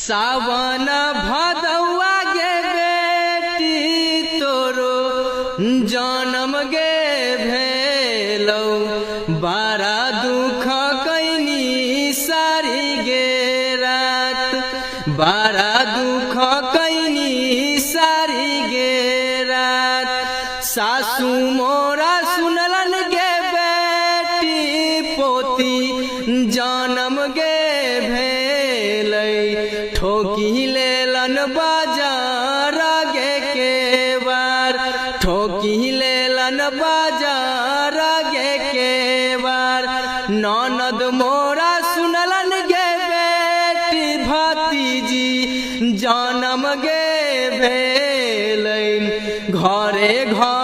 सावन भदौआ गे बेटी तोरो जन्म गे भेलौ बड़ा दुख कैनी सारी गे रात बड़ा दुख कैनी सारी गे रात सासू मोरा सुनलन गे बेटी पोती जन्म गे भेलै ठोकी लेलन बाजार गे के बार ठोकी लेलन बाजार गे के बार ननद मोरा सुनलन गे बेटी भतीजी जन्म गे भेलै घरे घर